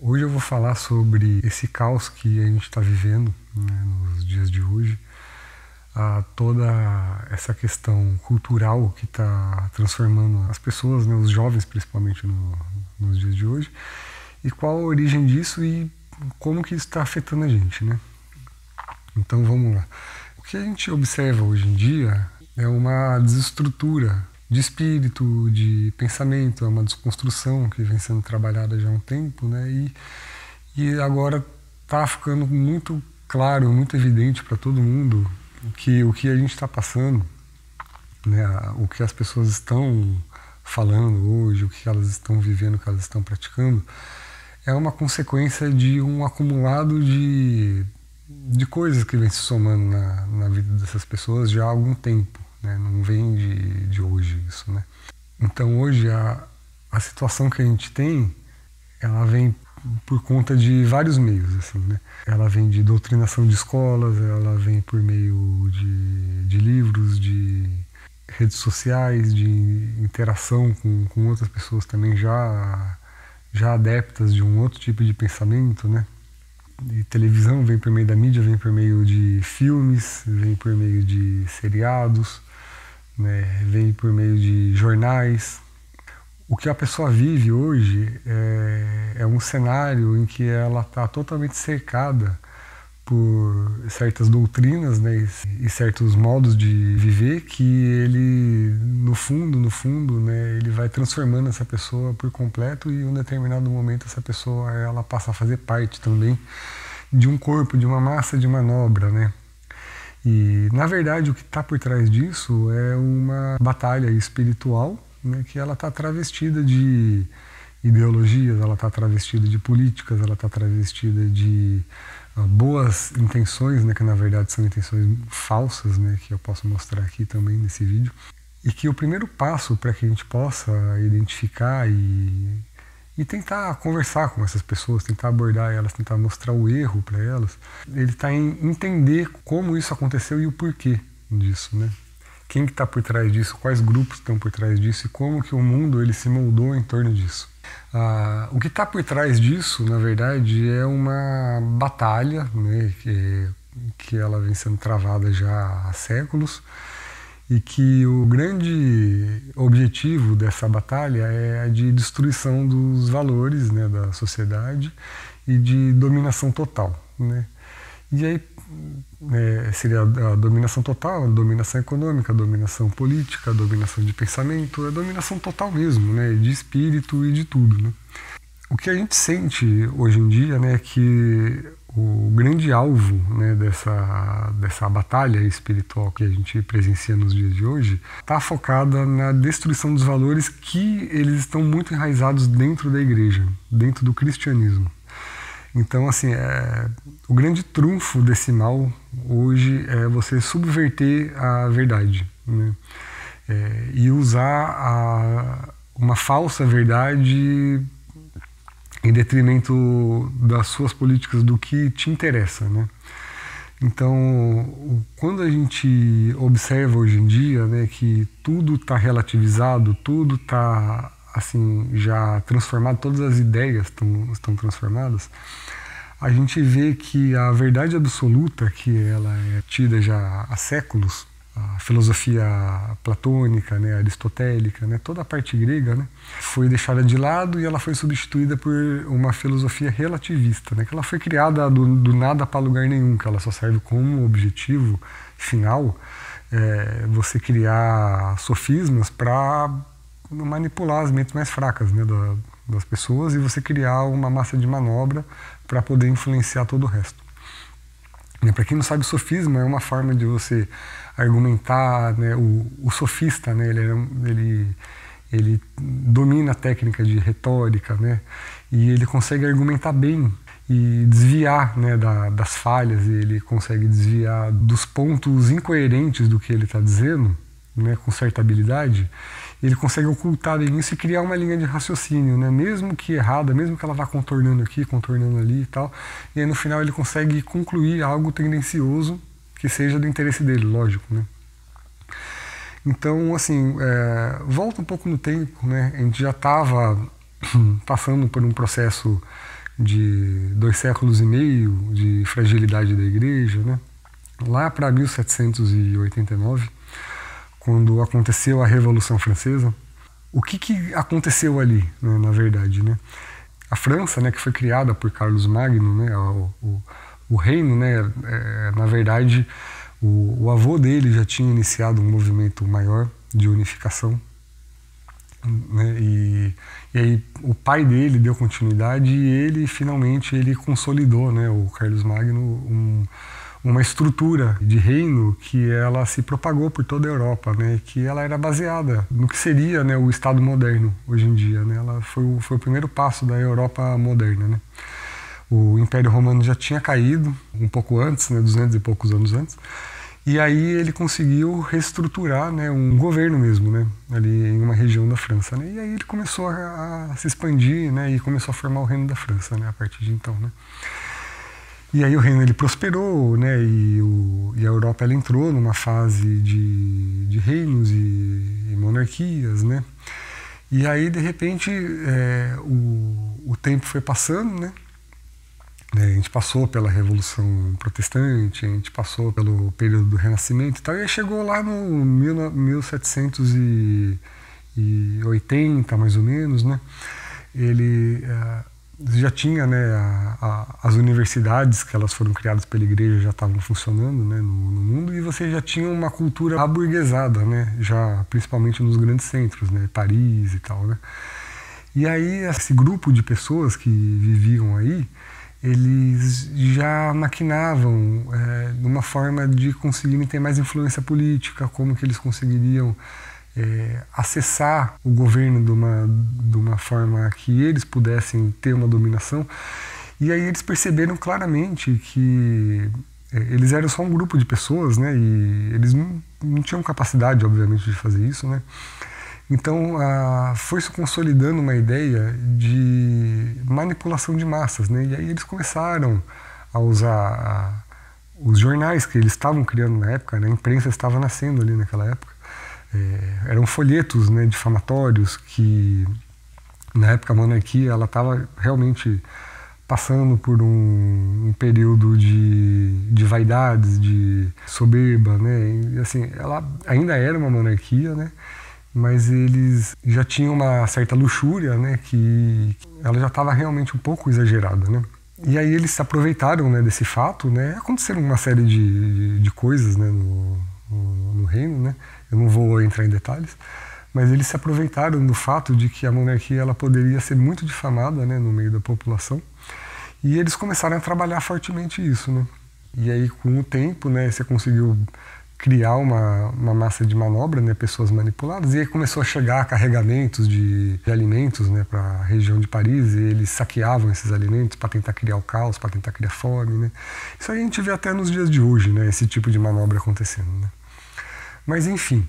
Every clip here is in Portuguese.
Hoje eu vou falar sobre esse caos que a gente está vivendo, né, nos dias de hoje, toda essa questão cultural que está transformando as pessoas, né, os jovens principalmente nos dias de hoje, e qual a origem disso e como que isso está afetando a gente, né? Então vamos lá. O que a gente observa hoje em dia é uma desestrutura de espírito, de pensamento, é uma desconstrução que vem sendo trabalhada já há um tempo, né? E agora está ficando muito claro, muito evidente para todo mundo que o que a gente está passando, né, o que as pessoas estão falando hoje, o que elas estão vivendo, o que elas estão praticando, é uma consequência de um acumulado de coisas que vem se somando na vida dessas pessoas já há algum tempo. Né? Não vem de hoje isso, né? Então hoje a situação que a gente tem, ela vem por conta de vários meios, assim, né? Ela vem de doutrinação de escolas, ela vem por meio de livros, de redes sociais, de interação com outras pessoas também já adeptas de um outro tipo de pensamento, né? De televisão, vem por meio da mídia, vem por meio de filmes, vem por meio de seriados, né, vem por meio de jornais. O que a pessoa vive hoje é um cenário em que ela está totalmente cercada por certas doutrinas, né, e certos modos de viver que ele, no fundo, né, ele vai transformando essa pessoa por completo e em um determinado momento essa pessoa ela passa a fazer parte também de um corpo, de uma massa de manobra, né? E, na verdade, o que está por trás disso é uma batalha espiritual, né, que ela está travestida de ideologias, ela está travestida de políticas, ela está travestida de boas intenções, né, que na verdade são intenções falsas, né, que eu posso mostrar aqui também nesse vídeo. E que o primeiro passo para que a gente possa identificar e tentar conversar com essas pessoas, tentar abordar elas, tentar mostrar o erro para elas, ele está em entender como isso aconteceu e o porquê disso, né? Quem que está por trás disso, quais grupos estão por trás disso e como que o mundo ele se moldou em torno disso. O que está por trás disso, na verdade, é uma batalha, né, que ela vem sendo travada já há séculos, e que o grande objetivo dessa batalha é a de destruição dos valores, né, da sociedade e de dominação total, né? E aí seria a dominação total, a dominação econômica, a dominação política, a dominação de pensamento, a dominação total mesmo, né, de espírito e de tudo, né? O que a gente sente hoje em dia, né, é que o grande alvo, né, dessa batalha espiritual que a gente presencia nos dias de hoje está focada na destruição dos valores que eles estão muito enraizados dentro da igreja, dentro do cristianismo. Então, assim, o grande trunfo desse mal hoje é você subverter a verdade, né, e usar uma falsa verdade em detrimento das suas políticas, do que te interessa, né? Então, quando a gente observa hoje em dia, né, que tudo está relativizado, tudo está assim já transformado, todas as ideias estão transformadas, a gente vê que a verdade absoluta, que ela é tida já há séculos, a filosofia platônica, né, aristotélica, né, toda a parte grega, né, foi deixada de lado e ela foi substituída por uma filosofia relativista, né, que ela foi criada do nada para lugar nenhum, que ela só serve como objetivo final você criar sofismas para manipular as mentes mais fracas, né, das pessoas, e você criar uma massa de manobra para poder influenciar todo o resto. Para quem não sabe, o sofisma é uma forma de você argumentar, né, o sofista, né, ele domina a técnica de retórica, né, e ele consegue argumentar bem e desviar, né, das falhas, e ele consegue desviar dos pontos incoerentes do que ele está dizendo, né, com certa habilidade. Ele consegue ocultar bem isso e criar uma linha de raciocínio, né? Mesmo que errada, mesmo que ela vá contornando aqui, contornando ali e tal, e aí no final ele consegue concluir algo tendencioso que seja do interesse dele, lógico, né? Então, assim, volta um pouco no tempo, né? A gente já estava passando por um processo de 2 séculos e meio de fragilidade da igreja, né? Lá para 1789, quando aconteceu a Revolução Francesa, o que aconteceu ali, né, na verdade, né? A França, né, que foi criada por Carlos Magno, né, o reino, né, na verdade, o avô dele já tinha iniciado um movimento maior de unificação, né, e aí o pai dele deu continuidade e ele finalmente ele consolidou, né, o Carlos Magno, uma estrutura de reino que ela se propagou por toda a Europa, né, que ela era baseada no que seria, né, o Estado moderno hoje em dia, né, ela foi o primeiro passo da Europa moderna, né. O Império Romano já tinha caído um pouco antes, né, 200 e poucos anos antes, e aí ele conseguiu reestruturar, né, um governo mesmo, né, ali em uma região da França, né, e aí ele começou a se expandir, né, e começou a formar o Reino da França, né, a partir de então, né. E aí o reino ele prosperou, né, e a Europa ela entrou numa fase de reinos e monarquias, né. E aí de repente o tempo foi passando, né. A gente passou pela Revolução Protestante, a gente passou pelo período do Renascimento e tal, e aí chegou lá no 1780 mais ou menos, né. Ele já tinha, né, as universidades que elas foram criadas pela igreja já estavam funcionando, né, no mundo, e você já tinha uma cultura aburguesada, né, já principalmente nos grandes centros, né, Paris e tal, né. E aí esse grupo de pessoas que viviam aí, eles já maquinavam numa forma de conseguirem ter mais influência política, como que eles conseguiriam acessar o governo de uma forma que eles pudessem ter uma dominação. E aí eles perceberam claramente que eles eram só um grupo de pessoas, né, e eles não tinham capacidade, obviamente, de fazer isso, né. Então foi se consolidando uma ideia de manipulação de massas, né, e aí eles começaram a usar os jornais que eles estavam criando na época, né, a imprensa estava nascendo ali naquela época. Eram folhetos, né, difamatórios que na época a monarquia ela estava realmente passando por um período de vaidades, de soberba, né, e assim ela ainda era uma monarquia, né, mas eles já tinham uma certa luxúria, né, que ela já estava realmente um pouco exagerada, né. E aí eles se aproveitaram, né, desse fato, né, aconteceram uma série de coisas, né, no reino, né. Eu não vou entrar em detalhes, mas eles se aproveitaram do fato de que a monarquia ela poderia ser muito difamada, né, no meio da população, e eles começaram a trabalhar fortemente isso, né. E aí com o tempo, né, você conseguiu criar uma massa de manobra, né, pessoas manipuladas, e aí começou a chegar carregamentos de alimentos, né, para a região de Paris, e eles saqueavam esses alimentos para tentar criar o caos, para tentar criar fome, né. Isso aí a gente vê até nos dias de hoje, né, esse tipo de manobra acontecendo, né. Mas enfim,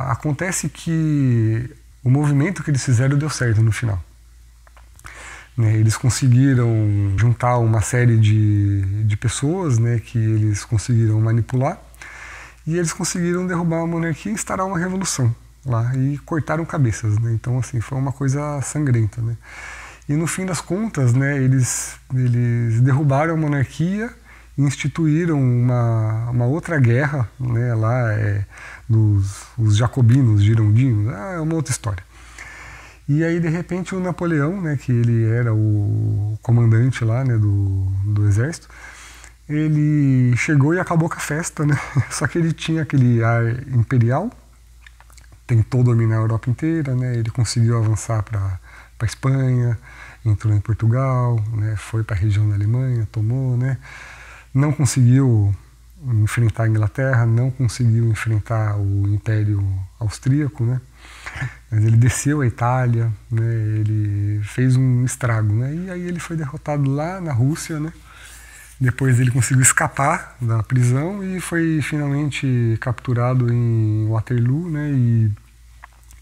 acontece que o movimento que eles fizeram deu certo no final. Né, eles conseguiram juntar uma série de pessoas, né, que eles conseguiram manipular, e eles conseguiram derrubar a monarquia e instaurar uma revolução lá, e cortaram cabeças, né. Então assim, foi uma coisa sangrenta, né. E no fim das contas, né, eles derrubaram a monarquia, instituíram uma outra guerra, né, lá os jacobinos, girondinos, é uma outra história. E aí de repente o Napoleão, né, que ele era o comandante lá, né, do exército, ele chegou e acabou com a festa, né, só que ele tinha aquele ar imperial, tentou dominar a Europa inteira, né, ele conseguiu avançar para a Espanha, entrou em Portugal, né, foi para a região da Alemanha, tomou, né. Não conseguiu enfrentar a Inglaterra, não conseguiu enfrentar o Império Austríaco, né? Mas ele desceu a Itália, né? Ele fez um estrago, né? E aí ele foi derrotado lá na Rússia, né? Depois ele conseguiu escapar da prisão e foi finalmente capturado em Waterloo, né?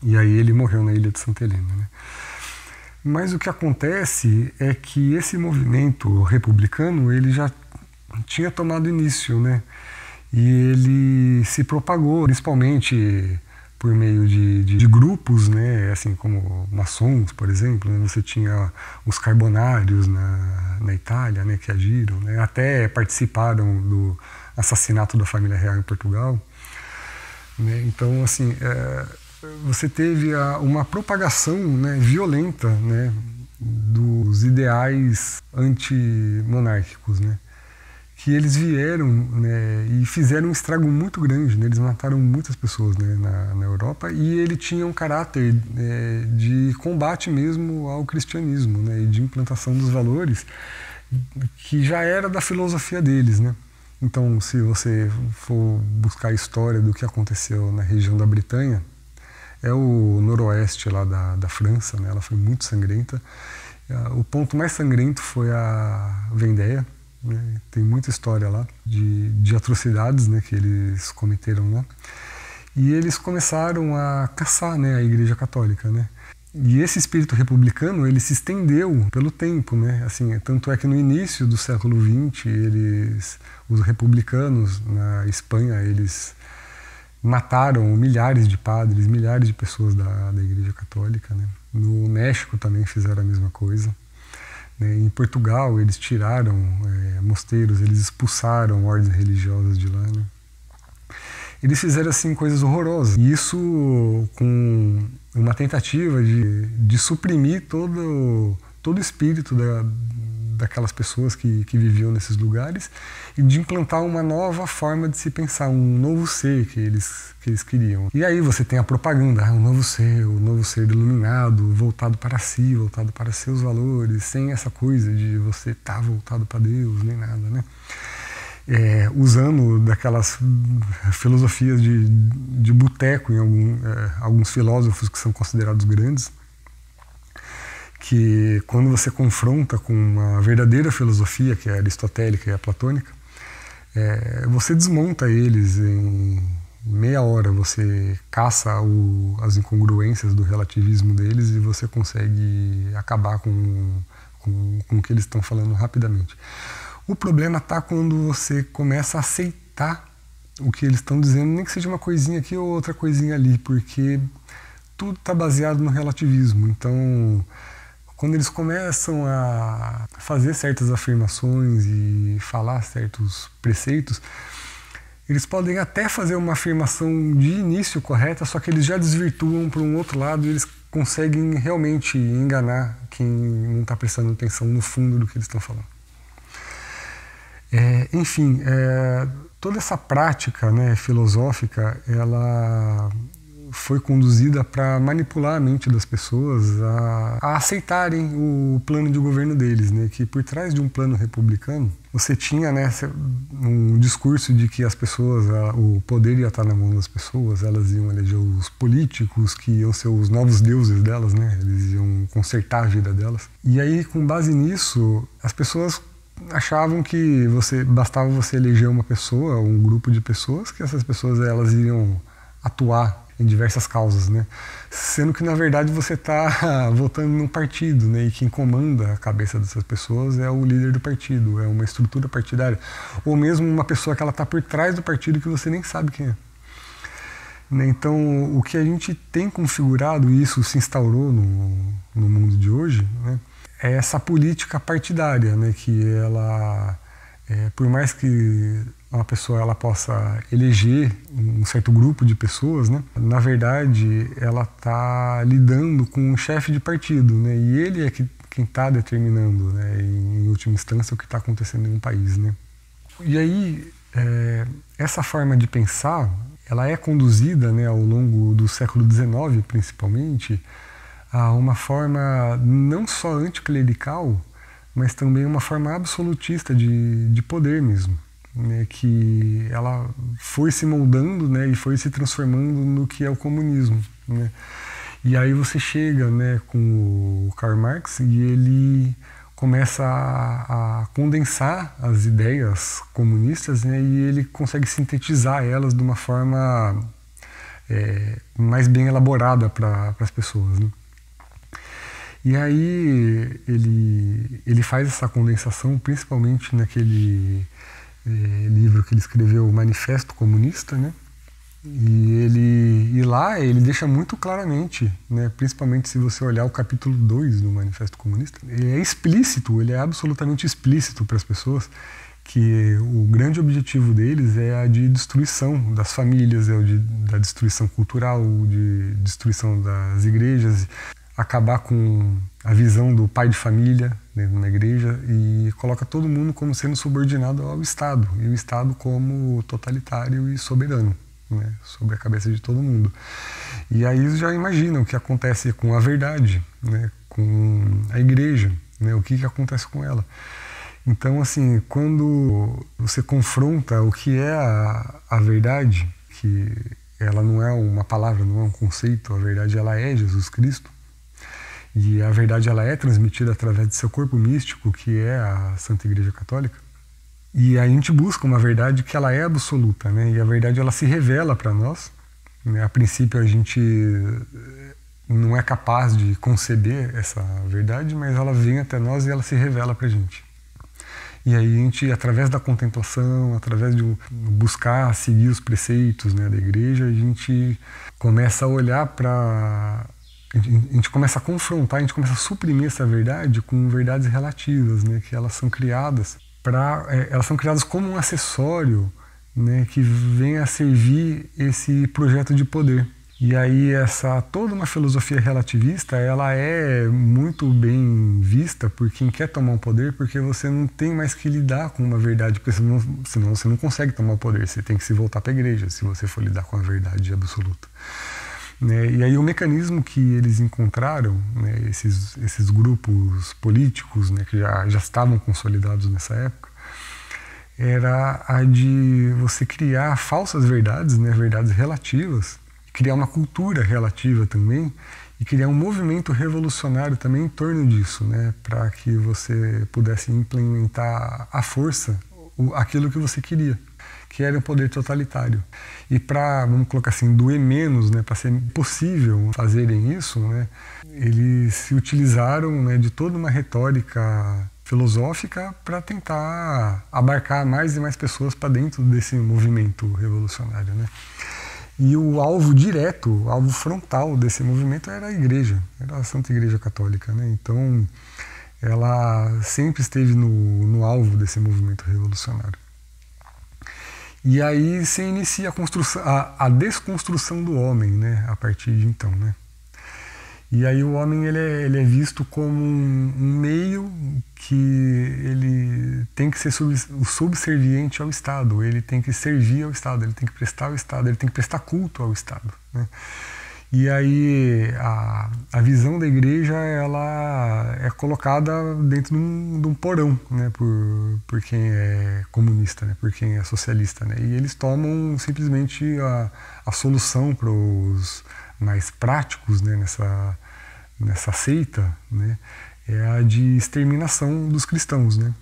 E aí ele morreu na ilha de Santa Helena, né? Mas o que acontece é que esse movimento republicano ele já tinha tomado início, né? E ele se propagou, principalmente por meio de grupos, né, assim como maçons, por exemplo, né, você tinha os carbonários na Itália, né, que agiram, né, até participaram do assassinato da família real em Portugal, né, então assim você teve uma propagação, né, violenta, né, dos ideais antimonárquicos, né, que eles vieram, né, e fizeram um estrago muito grande, né, eles mataram muitas pessoas, né, na Europa, e ele tinha um caráter de combate mesmo ao cristianismo, né, e de implantação dos valores que já era da filosofia deles, né. Então, se você for buscar a história do que aconteceu na região da Bretanha, é o noroeste lá da França, né, ela foi muito sangrenta. O ponto mais sangrento foi a Vendéia, né, tem muita história lá de atrocidades, né, que eles cometeram lá. E eles começaram a caçar, né, a Igreja Católica, né. E esse espírito republicano, ele se estendeu pelo tempo, né, assim, tanto é que no início do século XX, os republicanos na Espanha, eles mataram milhares de padres, milhares de pessoas da Igreja Católica, né. No México também fizeram a mesma coisa. Em Portugal, eles tiraram mosteiros, eles expulsaram ordens religiosas de lá, né. Eles fizeram assim coisas horrorosas. E isso com uma tentativa de suprimir todo o espírito daquelas pessoas que viviam nesses lugares e de implantar uma nova forma de se pensar, um novo ser que eles queriam. E aí você tem a propaganda, um novo ser iluminado, voltado para si, voltado para seus valores, sem essa coisa de você estar voltado para Deus, nem nada, né? Usando daquelas filosofias de boteco em alguns filósofos que são considerados grandes, que quando você confronta com uma verdadeira filosofia, que é a aristotélica e a platônica, você desmonta eles em meia hora, você caça as incongruências do relativismo deles e você consegue acabar com o que eles estão falando rapidamente. O problema está quando você começa a aceitar o que eles estão dizendo, nem que seja uma coisinha aqui ou outra coisinha ali, porque tudo está baseado no relativismo. Então, quando eles começam a fazer certas afirmações e falar certos preceitos, eles podem até fazer uma afirmação de início correta, só que eles já desvirtuam para um outro lado e eles conseguem realmente enganar quem não está prestando atenção no fundo do que eles estão falando. Enfim, toda essa prática, né, filosófica, ela foi conduzida para manipular a mente das pessoas a aceitarem o plano de governo deles, né, que por trás de um plano republicano você tinha, né, um discurso de que as pessoas, o poder ia estar na mão das pessoas, elas iam eleger os políticos que iam ser os novos deuses delas, né, eles iam consertar a vida delas. E aí, com base nisso, as pessoas achavam que bastava você eleger uma pessoa, um grupo de pessoas, que essas pessoas elas iriam atuar em diversas causas, né? Sendo que na verdade você está votando num partido, né? E quem comanda a cabeça dessas pessoas é o líder do partido, é uma estrutura partidária, ou mesmo uma pessoa que ela está por trás do partido que você nem sabe quem é. Então, o que a gente tem configurado, e isso se instaurou no mundo de hoje, né? É essa política partidária, né, que ela, por mais que uma pessoa ela possa eleger um certo grupo de pessoas, né, na verdade ela está lidando com um chefe de partido, né, e ele é quem está determinando, né, em última instância, o que está acontecendo em um país, né. E aí, essa forma de pensar, ela é conduzida, né, ao longo do século XIX, principalmente, a uma forma não só anticlerical, mas também uma forma absolutista de poder mesmo, né, que ela foi se moldando, né, e foi se transformando no que é o comunismo, né. E aí você chega, né, com o Karl Marx e ele começa a condensar as ideias comunistas, né, e ele consegue sintetizar elas de uma forma mais bem elaborada para as pessoas, né. E aí ele faz essa condensação principalmente naquele livro que ele escreveu, o Manifesto Comunista, né? E lá ele deixa muito claramente, né, principalmente se você olhar o capítulo 2 do Manifesto Comunista, ele é explícito, ele é absolutamente explícito para as pessoas que o grande objetivo deles é a de destruição das famílias, da destruição cultural, de destruição das igrejas, acabar com a visão do pai de família dentro da igreja e coloca todo mundo como sendo subordinado ao Estado, e o Estado como totalitário e soberano, né, sobre a cabeça de todo mundo. E aí eles já imaginam o que acontece com a verdade, né, com a igreja, né, o que acontece com ela. Então, assim, quando você confronta o que é a verdade, que ela não é uma palavra, não é um conceito, a verdade ela é Jesus Cristo, e a verdade ela é transmitida através de seu corpo místico, que é a Santa Igreja Católica. E a gente busca uma verdade que ela é absoluta, né? E a verdade ela se revela para nós, né? A princípio a gente não é capaz de conceber essa verdade, mas ela vem até nós e ela se revela para a gente. E aí a gente, através da contemplação, através de buscar seguir os preceitos, né, da igreja, a gente começa a olhar para... A gente começa a confrontar, a gente começa a suprimir essa verdade com verdades relativas, né, que elas são criadas elas são criadas como um acessório, né, que vem a servir esse projeto de poder. E aí toda uma filosofia relativista, ela é muito bem vista por quem quer tomar o poder, porque você não tem mais que lidar com uma verdade, porque senão você não consegue tomar o poder, você tem que se voltar para a igreja se você for lidar com a verdade absoluta. Né? E aí o mecanismo que eles encontraram, né, esses grupos políticos, né, que já estavam consolidados nessa época, era a de você criar falsas verdades, né, verdades relativas, criar uma cultura relativa também e criar um movimento revolucionário também em torno disso, né, para que você pudesse implementar à força aquilo que você queria, que era um poder totalitário. E para, vamos colocar assim, doer menos, né, para ser possível fazerem isso, né, eles se utilizaram, né, de toda uma retórica filosófica para tentar abarcar mais e mais pessoas para dentro desse movimento revolucionário, né. E o alvo direto, o alvo frontal desse movimento era a igreja, era a Santa Igreja Católica, né. Então, ela sempre esteve no alvo desse movimento revolucionário. E aí se inicia a desconstrução do homem, né, a partir de então, né. E aí o homem ele é visto como um meio que ele tem que ser subserviente ao Estado, ele tem que servir ao Estado, ele tem que prestar ao Estado, ele tem que prestar culto ao Estado, né. E aí a visão da igreja ela é colocada dentro de um porão, né, por quem é comunista, né, por quem é socialista, né, e eles tomam simplesmente a solução para os mais práticos, né, nessa seita, né, é a de exterminação dos cristãos, né.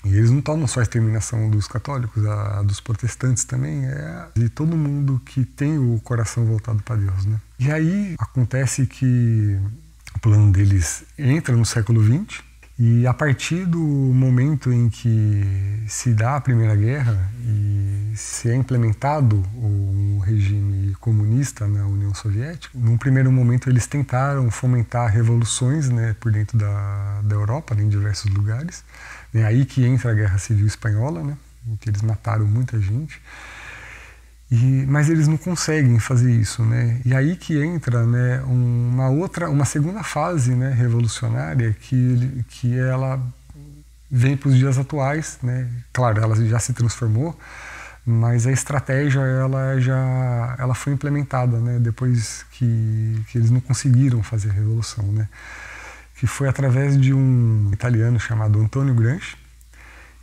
E eles não tomam só a exterminação dos católicos, a dos protestantes também, é de todo mundo que tem o coração voltado para Deus, né. E aí acontece que o plano deles entra no século XX, e a partir do momento em que se dá a Primeira Guerra e se é implementado o regime comunista na União Soviética, num primeiro momento eles tentaram fomentar revoluções, né, por dentro da Europa, né, em diversos lugares. É aí que entra a Guerra Civil Espanhola, né, em que eles mataram muita gente. Mas eles não conseguem fazer isso, né? E aí que entra, né, uma segunda fase, né, revolucionária que ela vem para os dias atuais, né? Claro, ela já se transformou, mas a estratégia ela foi implementada, né, depois que eles não conseguiram fazer a revolução, né? Que foi através de um italiano chamado Antonio Gramsci.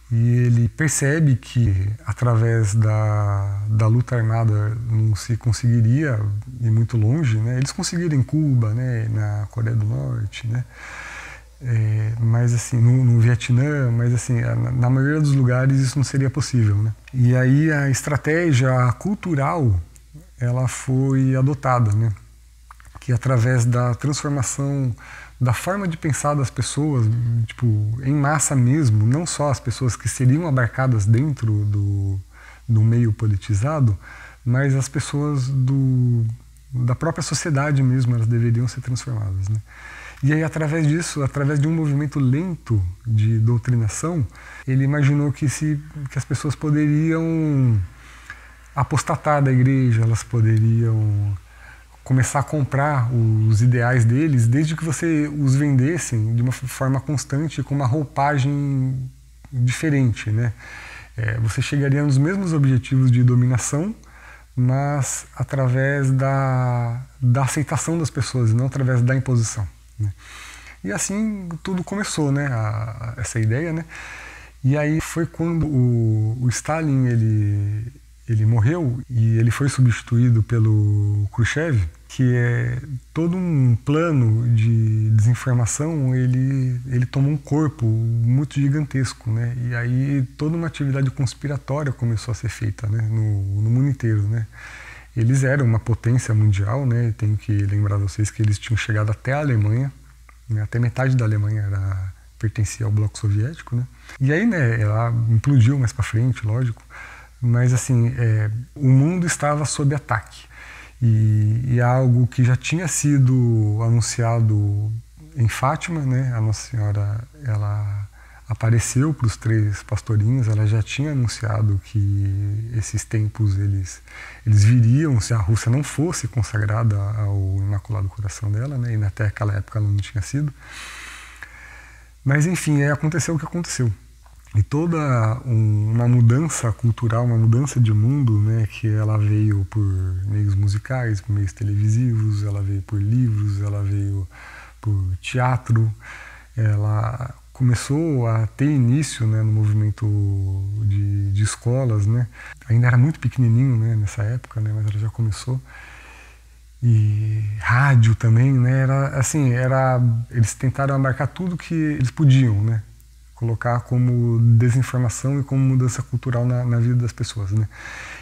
E ele percebe que, através da luta armada, não se conseguiria ir muito longe, né? Eles conseguiram em Cuba, né? Na Coreia do Norte, né? Mas assim, no Vietnã, mas assim, na maioria dos lugares isso não seria possível, né? E aí a estratégia cultural, ela foi adotada, né? Que através da transformação da forma de pensar das pessoas, tipo, em massa mesmo, não só as pessoas que seriam abarcadas dentro do meio politizado, mas as pessoas da própria sociedade mesmo, elas deveriam ser transformadas, né? E aí, através disso, através de um movimento lento de doutrinação, ele imaginou que as pessoas poderiam apostatar da igreja, elas poderiam começar a comprar os ideais deles, desde que você os vendessem de uma forma constante, com uma roupagem diferente, né? Você chegaria nos mesmos objetivos de dominação, mas através da aceitação das pessoas, não através da imposição, né? E assim tudo começou, né? Essa ideia, né? E aí foi quando o Stalin ele morreu e ele foi substituído pelo Khrushchev, que é todo um plano de desinformação, ele tomou um corpo muito gigantesco, né? E aí toda uma atividade conspiratória começou a ser feita, né? No mundo inteiro, né? Eles eram uma potência mundial, né? Tenho que lembrar vocês que eles tinham chegado até a Alemanha, né? Até metade da Alemanha pertencia ao bloco soviético, né? E aí, né, ela implodiu mais para frente, lógico, mas assim, o mundo estava sob ataque. E algo que já tinha sido anunciado em Fátima, né? A Nossa Senhora, ela apareceu para os 3 pastorinhos, ela já tinha anunciado que esses tempos eles viriam se a Rússia não fosse consagrada ao Imaculado Coração dela, né? E até aquela época ela não tinha sido. Mas enfim, aí aconteceu o que aconteceu. E toda uma mudança cultural, uma mudança de mundo, né, que ela veio por meios musicais, por meios televisivos, ela veio por livros, ela veio por teatro, ela começou a ter início, né, no movimento de escolas, né. Ainda era muito pequenininho, né, nessa época, né, mas ela já começou. E rádio também, né, eles tentaram abarcar tudo que eles podiam, né, colocar como desinformação e como mudança cultural na vida das pessoas, né?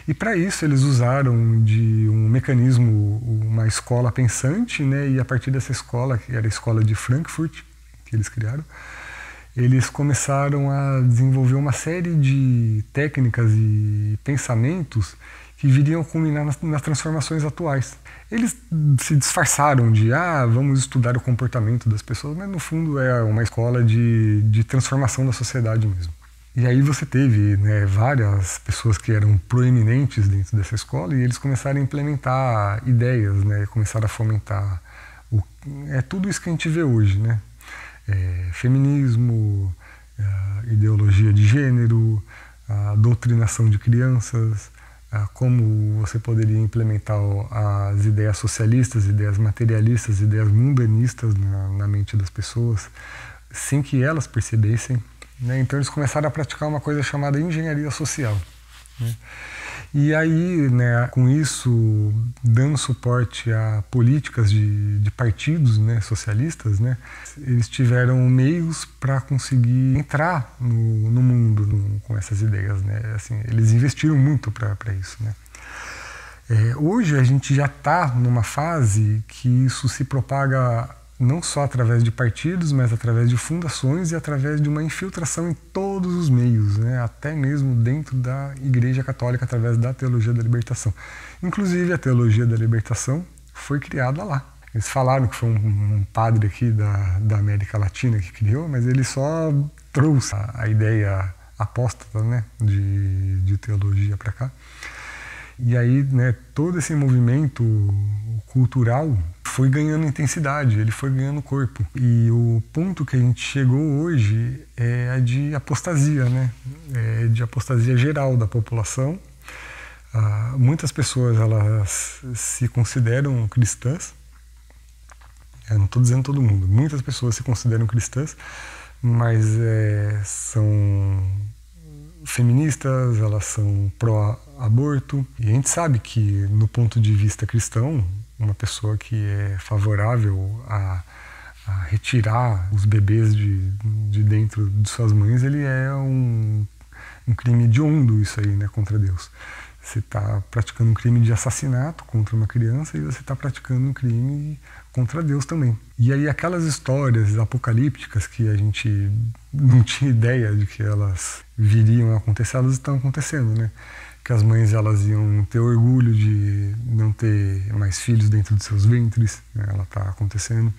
E para isso eles usaram de um mecanismo, uma escola pensante, né? E a partir dessa escola, que era a escola de Frankfurt, que eles criaram, eles começaram a desenvolver uma série de técnicas e pensamentos que viriam culminar nas transformações atuais. Eles se disfarçaram de, vamos estudar o comportamento das pessoas, mas no fundo é uma escola de transformação da sociedade mesmo. E aí você teve, né, várias pessoas que eram proeminentes dentro dessa escola e eles começaram a implementar ideias, né, começaram a fomentar tudo isso que a gente vê hoje, né? Feminismo, ideologia de gênero, a doutrinação de crianças, como você poderia implementar as ideias socialistas, ideias materialistas, ideias mundanistas na mente das pessoas, sem que elas percebessem, né? Então eles começaram a praticar uma coisa chamada engenharia social, né? E aí, né, com isso, dando suporte a políticas de partidos, né, socialistas, né, eles tiveram meios para conseguir entrar no mundo com essas ideias, né? Assim, eles investiram muito para isso, né? Hoje a gente já está numa fase que isso se propaga não só através de partidos, mas através de fundações e através de uma infiltração em todos os meios, né? Até mesmo dentro da Igreja Católica, através da Teologia da Libertação. Inclusive, a Teologia da Libertação foi criada lá. Eles falaram que foi um padre aqui da América Latina que criou, mas ele só trouxe a ideia apóstata, né, de teologia para cá. E aí, né, todo esse movimento cultural foi ganhando intensidade, ele foi ganhando corpo. E o ponto que a gente chegou hoje é a de apostasia, né? De apostasia geral da população. Muitas pessoas, elas se consideram cristãs. Eu não estou dizendo todo mundo. Muitas pessoas se consideram cristãs, mas são feministas, elas são pró-aborto. E a gente sabe que, no ponto de vista cristão, uma pessoa que é favorável a retirar os bebês de dentro de suas mães, ele é um crime hediondo, isso aí, né, contra Deus. Você está praticando um crime de assassinato contra uma criança e você está praticando um crime contra Deus também. E aí aquelas histórias apocalípticas que a gente não tinha ideia de que elas viriam a acontecer, elas estão acontecendo, né? que as mães elas iam ter orgulho de não ter mais filhos dentro de seus ventres, né? Ela está acontecendo.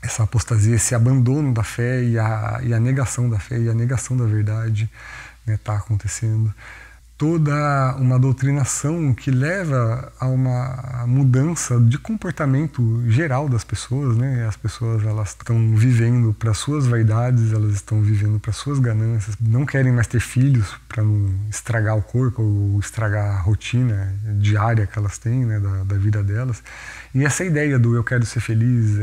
Essa apostasia, esse abandono da fé e a negação da fé e a negação da verdade está acontecendo. Toda uma doutrinação que leva a uma mudança de comportamento geral das pessoas, né? As pessoas elas estão vivendo para suas vaidades, elas estão vivendo para suas ganâncias, não querem mais ter filhos para não estragar o corpo ou estragar a rotina diária que elas têm, né? Da vida delas. E essa ideia do eu quero ser feliz,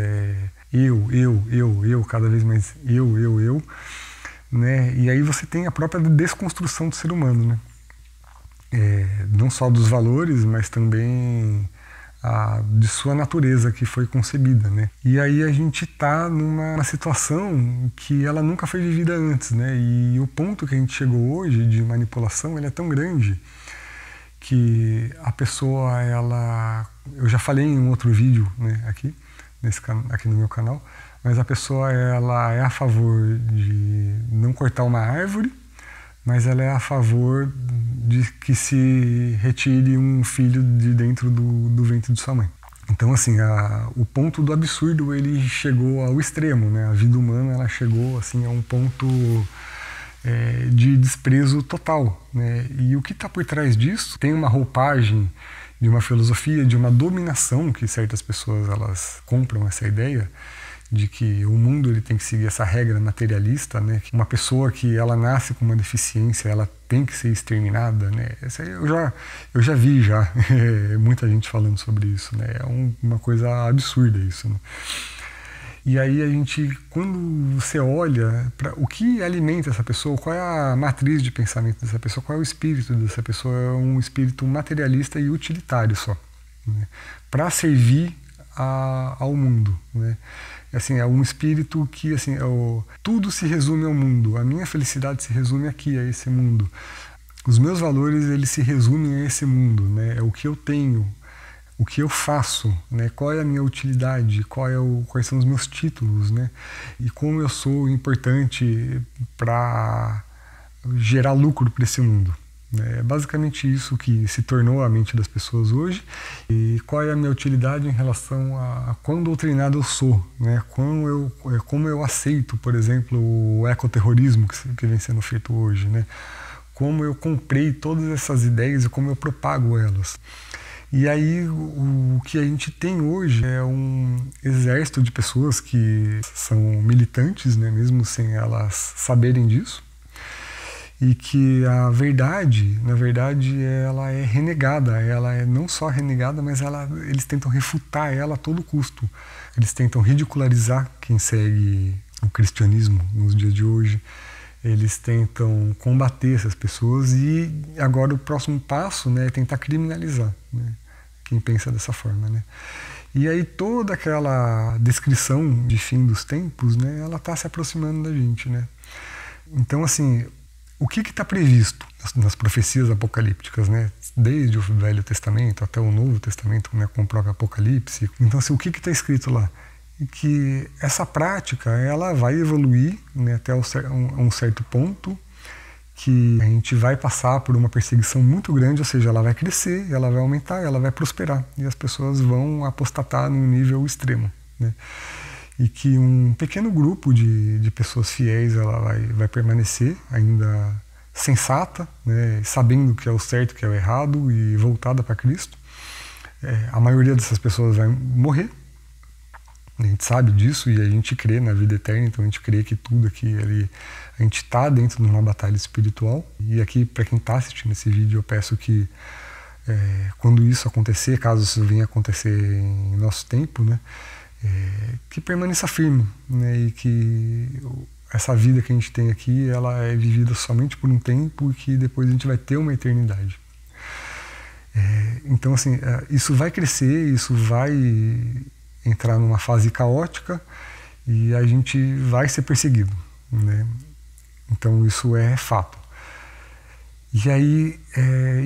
eu, cada vez mais eu, né? E aí você tem a própria desconstrução do ser humano, né? Não só dos valores, mas também de sua natureza que foi concebida, né? E aí a gente está numa situação que ela nunca foi vivida antes, né? E o ponto que a gente chegou hoje de manipulação, ele é tão grande que a pessoa, eu já falei em um outro vídeo, né, aqui no meu canal, mas a pessoa ela é a favor de não cortar uma árvore, mas ela é a favor de que se retire um filho de dentro do ventre de sua mãe. Então, assim, o ponto do absurdo, ele chegou ao extremo, né? A vida humana, ela chegou, assim, a um ponto de desprezo total, né? E o que está por trás disso tem uma roupagem de uma filosofia, de uma dominação, que certas pessoas, elas compram essa ideia, de que o mundo ele tem que seguir essa regra materialista, né? Que uma pessoa que ela nasce com uma deficiência, ela tem que ser exterminada, né? Essa aí eu já vi muita gente falando sobre isso, né? É uma coisa absurda isso, né? E aí a gente, quando você olha para o que alimenta essa pessoa, qual é a matriz de pensamento dessa pessoa, qual é o espírito dessa pessoa, é um espírito materialista e utilitário só, né? Para servir ao mundo, né? Assim, é um espírito que, assim, tudo se resume ao mundo. A minha felicidade se resume aqui, a esse mundo. Os meus valores, eles se resumem a esse mundo, né? É o que eu tenho, o que eu faço, né? Qual é a minha utilidade, quais são os meus títulos, né? E como eu sou importante para gerar lucro para esse mundo. É basicamente isso que se tornou a mente das pessoas hoje. E qual é a minha utilidade em relação a quão doutrinado eu sou, né? Como eu aceito, por exemplo, o ecoterrorismo que vem sendo feito hoje, né? Como eu comprei todas essas ideias e como eu propago elas. E aí o que a gente tem hoje é um exército de pessoas que são militantes, né? Mesmo sem elas saberem disso. E que a verdade, na verdade, ela é renegada. Ela é não só renegada, mas eles tentam refutar ela a todo custo. Eles tentam ridicularizar quem segue o cristianismo nos dias de hoje. Eles tentam combater essas pessoas e agora o próximo passo, né, é tentar criminalizar, né, quem pensa dessa forma, né? E aí toda aquela descrição de fim dos tempos, né, ela está se aproximando da gente, né? Então, assim, o que está previsto nas profecias apocalípticas, né? Desde o Velho Testamento até o Novo Testamento, né? Com o próprio Apocalipse. Então, assim, o que está escrito lá? E que essa prática ela vai evoluir, né, até um certo ponto, que a gente vai passar por uma perseguição muito grande, ou seja, ela vai crescer, ela vai aumentar, ela vai prosperar. E as pessoas vão apostatar num nível extremo, né? E que um pequeno grupo de pessoas fiéis ela vai permanecer ainda sensata, né, sabendo o que é o certo, o que é o errado e voltada para Cristo. A maioria dessas pessoas vai morrer, a gente sabe disso e a gente crê na vida eterna, então a gente crê que tudo aqui, a gente está dentro de uma batalha espiritual. E aqui, para quem está assistindo esse vídeo, eu peço que quando isso acontecer, caso isso venha acontecer em nosso tempo, né, que permaneça firme, né, e que essa vida que a gente tem aqui ela é vivida somente por um tempo e que depois a gente vai ter uma eternidade. Então, assim, isso vai crescer, isso vai entrar numa fase caótica e a gente vai ser perseguido, né? Então isso é fato. E aí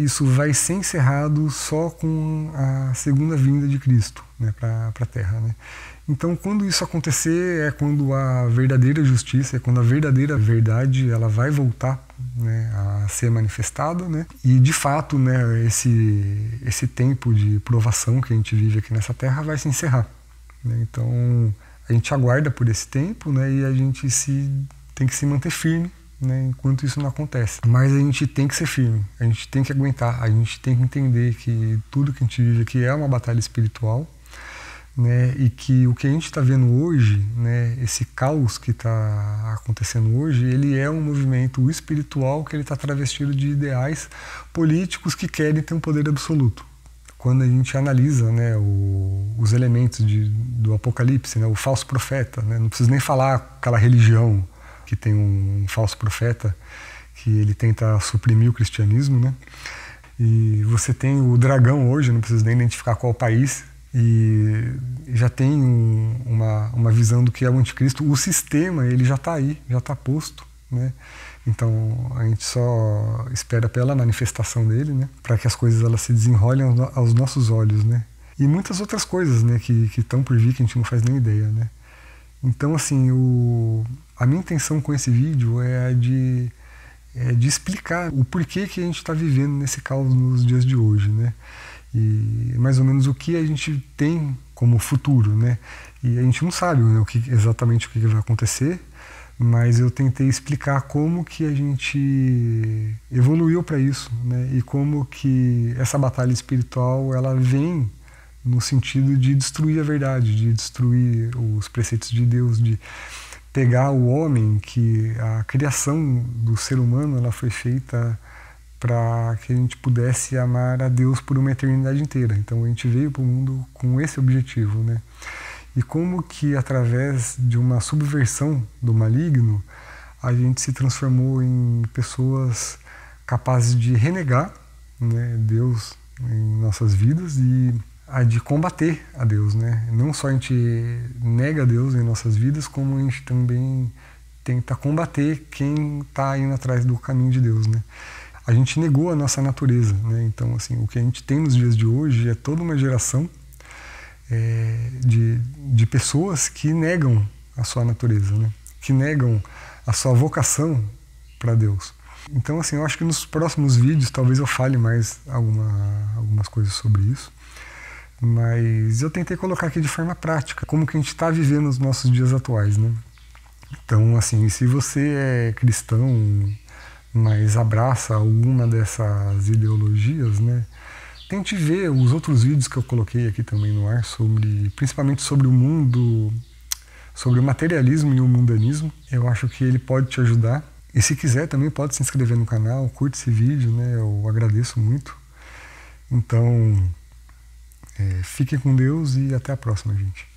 isso vai ser encerrado só com a segunda vinda de Cristo, né, para a Terra, né? Então, quando isso acontecer, é quando a verdadeira justiça, é quando a verdadeira verdade ela vai voltar, né, a ser manifestada, né? E de fato, né, esse tempo de provação que a gente vive aqui nessa Terra vai se encerrar, né? Então, a gente aguarda por esse tempo, né, e a gente tem que se manter firme, né, enquanto isso não acontece. Mas a gente tem que ser firme, a gente tem que aguentar, a gente tem que entender que tudo que a gente vive aqui é uma batalha espiritual, né, e que o que a gente está vendo hoje, né, esse caos que está acontecendo hoje, ele é um movimento espiritual que ele está travestido de ideais políticos que querem ter um poder absoluto. Quando a gente analisa, né, os elementos do Apocalipse, né, o falso profeta, né, não preciso nem falar aquela religião que tem um falso profeta que ele tenta suprimir o cristianismo, né? E você tem o dragão hoje, não preciso nem identificar qual país, e já tem uma visão do que é o anticristo. O sistema ele já está aí, já está posto, né? Então a gente só espera pela manifestação dele, né, para que as coisas elas se desenrolem aos nossos olhos, né? E muitas outras coisas, né, que estão por vir que a gente não faz nem ideia, né? Então, assim, a minha intenção com esse vídeo é de explicar o porquê que a gente está vivendo nesse caos nos dias de hoje, né? E mais ou menos o que a gente tem como futuro, né? E a gente não sabe, né, exatamente o que vai acontecer, mas eu tentei explicar como que a gente evoluiu para isso, né? E como que essa batalha espiritual ela vem no sentido de destruir a verdade, de destruir os preceitos de Deus, de pegar o homem, que a criação do ser humano ela foi feita para que a gente pudesse amar a Deus por uma eternidade inteira. Então a gente veio para o mundo com esse objetivo, né? E como que através de uma subversão do maligno a gente se transformou em pessoas capazes de renegar, né, Deus em nossas vidas e de combater a Deus, né? Não só a gente nega a Deus em nossas vidas, como a gente também tenta combater quem está indo atrás do caminho de Deus, né? A gente negou a nossa natureza, né? Então, assim, o que a gente tem nos dias de hoje é toda uma geração de pessoas que negam a sua natureza, né? Que negam a sua vocação para Deus. Então, assim, eu acho que nos próximos vídeos talvez eu fale mais algumas coisas sobre isso. Mas eu tentei colocar aqui de forma prática, como que a gente está vivendo os nossos dias atuais, né? Então, assim, se você é cristão, mas abraça alguma dessas ideologias, né? Tente ver os outros vídeos que eu coloquei aqui também no ar, principalmente sobre o mundo, sobre o materialismo e o mundanismo. Eu acho que ele pode te ajudar. E se quiser também pode se inscrever no canal, curte esse vídeo, né? Eu agradeço muito. Então, fiquem com Deus e até a próxima, gente.